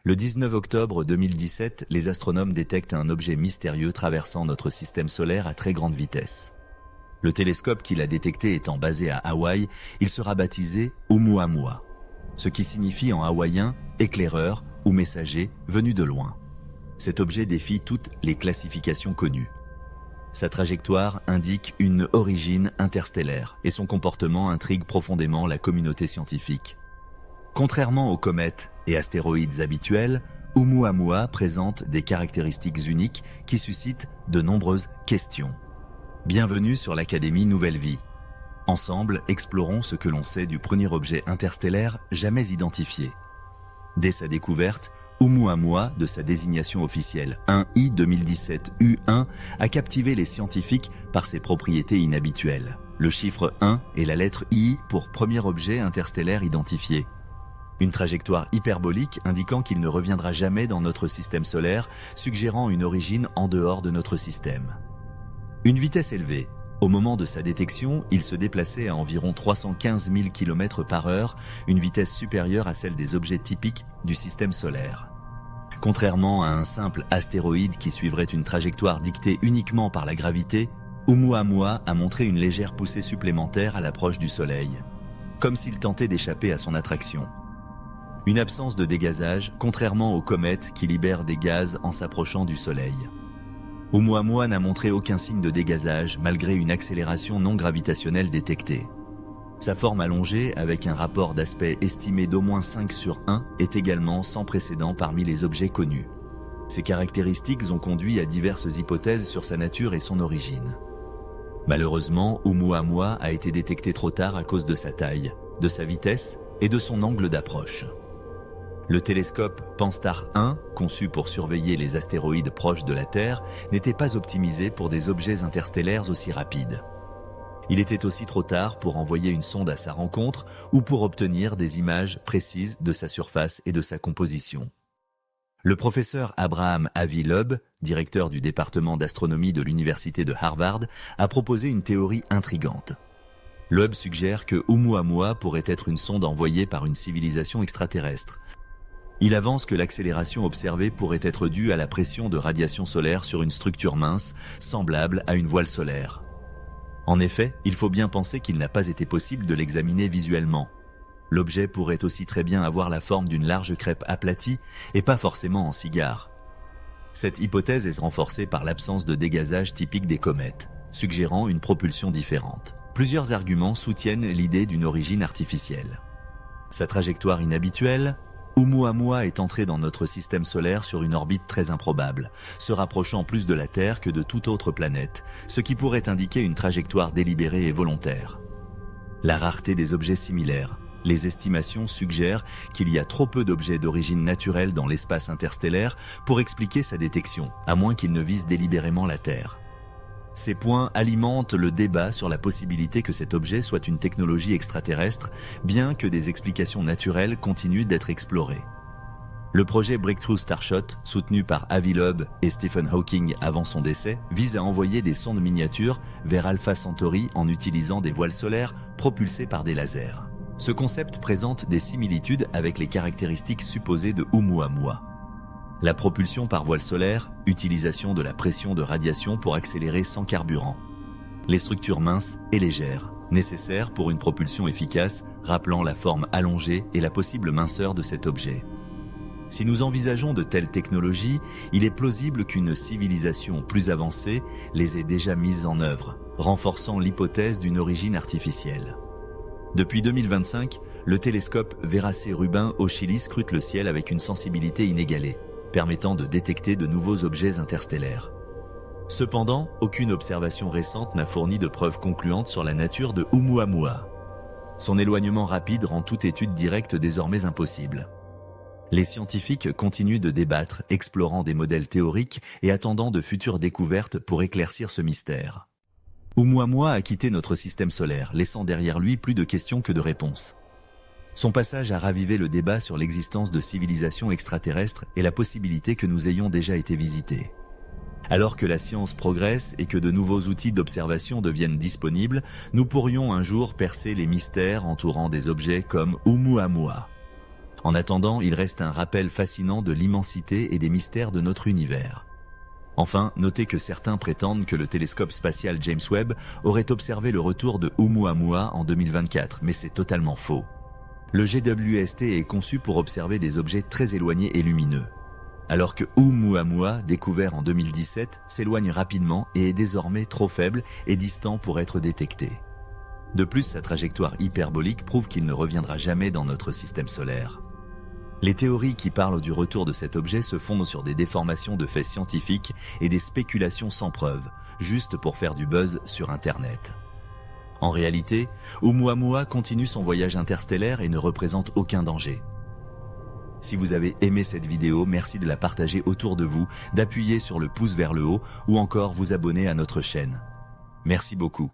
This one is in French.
Le 19 octobre 2017, les astronomes détectent un objet mystérieux traversant notre système solaire à très grande vitesse. Le télescope qui l'a détecté étant basé à Hawaï, il sera baptisé Oumuamua, ce qui signifie en hawaïen « éclaireur » ou « messager » venu de loin. Cet objet défie toutes les classifications connues. Sa trajectoire indique une origine interstellaire et son comportement intrigue profondément la communauté scientifique. Contrairement aux comètes et astéroïdes habituels, Oumuamua présente des caractéristiques uniques qui suscitent de nombreuses questions. Bienvenue sur l'Académie Nouvelle Vie. Ensemble, explorons ce que l'on sait du premier objet interstellaire jamais identifié. Dès sa découverte, Oumuamua, de sa désignation officielle 1I 2017-U1, a captivé les scientifiques par ses propriétés inhabituelles. Le chiffre 1 et la lettre I pour premier objet interstellaire identifié. Une trajectoire hyperbolique indiquant qu'il ne reviendra jamais dans notre système solaire, suggérant une origine en dehors de notre système. Une vitesse élevée. Au moment de sa détection, il se déplaçait à environ 315 000 km/h, une vitesse supérieure à celle des objets typiques du système solaire. Contrairement à un simple astéroïde qui suivrait une trajectoire dictée uniquement par la gravité, Oumuamua a montré une légère poussée supplémentaire à l'approche du Soleil, comme s'il tentait d'échapper à son attraction. Une absence de dégazage, contrairement aux comètes qui libèrent des gaz en s'approchant du Soleil. Oumuamua n'a montré aucun signe de dégazage malgré une accélération non gravitationnelle détectée. Sa forme allongée, avec un rapport d'aspect estimé d'au moins 5/1, est également sans précédent parmi les objets connus. Ces caractéristiques ont conduit à diverses hypothèses sur sa nature et son origine. Malheureusement, Oumuamua a été détecté trop tard à cause de sa taille, de sa vitesse et de son angle d'approche. Le télescope Pan-STARRS 1, conçu pour surveiller les astéroïdes proches de la Terre, n'était pas optimisé pour des objets interstellaires aussi rapides. Il était aussi trop tard pour envoyer une sonde à sa rencontre ou pour obtenir des images précises de sa surface et de sa composition. Le professeur Abraham Avi Loeb, directeur du département d'astronomie de l'université de Harvard, a proposé une théorie intrigante. Loeb suggère que Oumuamua pourrait être une sonde envoyée par une civilisation extraterrestre. Il avance que l'accélération observée pourrait être due à la pression de radiation solaire sur une structure mince, semblable à une voile solaire. En effet, il faut bien penser qu'il n'a pas été possible de l'examiner visuellement. L'objet pourrait aussi très bien avoir la forme d'une large crêpe aplatie et pas forcément en cigare. Cette hypothèse est renforcée par l'absence de dégazage typique des comètes, suggérant une propulsion différente. Plusieurs arguments soutiennent l'idée d'une origine artificielle. Sa trajectoire inhabituelle. Oumuamua est entré dans notre système solaire sur une orbite très improbable, se rapprochant plus de la Terre que de toute autre planète, ce qui pourrait indiquer une trajectoire délibérée et volontaire. La rareté des objets similaires. Les estimations suggèrent qu'il y a trop peu d'objets d'origine naturelle dans l'espace interstellaire pour expliquer sa détection, à moins qu'il ne vise délibérément la Terre. Ces points alimentent le débat sur la possibilité que cet objet soit une technologie extraterrestre, bien que des explications naturelles continuent d'être explorées. Le projet Breakthrough Starshot, soutenu par Avi Loeb et Stephen Hawking avant son décès, vise à envoyer des sondes miniatures vers Alpha Centauri en utilisant des voiles solaires propulsées par des lasers. Ce concept présente des similitudes avec les caractéristiques supposées de Oumuamua. La propulsion par voile solaire, utilisation de la pression de radiation pour accélérer sans carburant. Les structures minces et légères, nécessaires pour une propulsion efficace, rappelant la forme allongée et la possible minceur de cet objet. Si nous envisageons de telles technologies, il est plausible qu'une civilisation plus avancée les ait déjà mises en œuvre, renforçant l'hypothèse d'une origine artificielle. Depuis 2025, le télescope Vera C. Rubin au Chili scrute le ciel avec une sensibilité inégalée, permettant de détecter de nouveaux objets interstellaires. Cependant, aucune observation récente n'a fourni de preuves concluantes sur la nature de Oumuamua. Son éloignement rapide rend toute étude directe désormais impossible. Les scientifiques continuent de débattre, explorant des modèles théoriques et attendant de futures découvertes pour éclaircir ce mystère. Oumuamua a quitté notre système solaire, laissant derrière lui plus de questions que de réponses. Son passage a ravivé le débat sur l'existence de civilisations extraterrestres et la possibilité que nous ayons déjà été visités. Alors que la science progresse et que de nouveaux outils d'observation deviennent disponibles, nous pourrions un jour percer les mystères entourant des objets comme Oumuamua. En attendant, il reste un rappel fascinant de l'immensité et des mystères de notre univers. Enfin, notez que certains prétendent que le télescope spatial James Webb aurait observé le retour de Oumuamua en 2024, mais c'est totalement faux. Le JWST est conçu pour observer des objets très éloignés et lumineux. Alors que Oumuamua, découvert en 2017, s'éloigne rapidement et est désormais trop faible et distant pour être détecté. De plus, sa trajectoire hyperbolique prouve qu'il ne reviendra jamais dans notre système solaire. Les théories qui parlent du retour de cet objet se fondent sur des déformations de faits scientifiques et des spéculations sans preuve, juste pour faire du buzz sur Internet. En réalité, Oumuamua continue son voyage interstellaire et ne représente aucun danger. Si vous avez aimé cette vidéo, merci de la partager autour de vous, d'appuyer sur le pouce vers le haut ou encore vous abonner à notre chaîne. Merci beaucoup.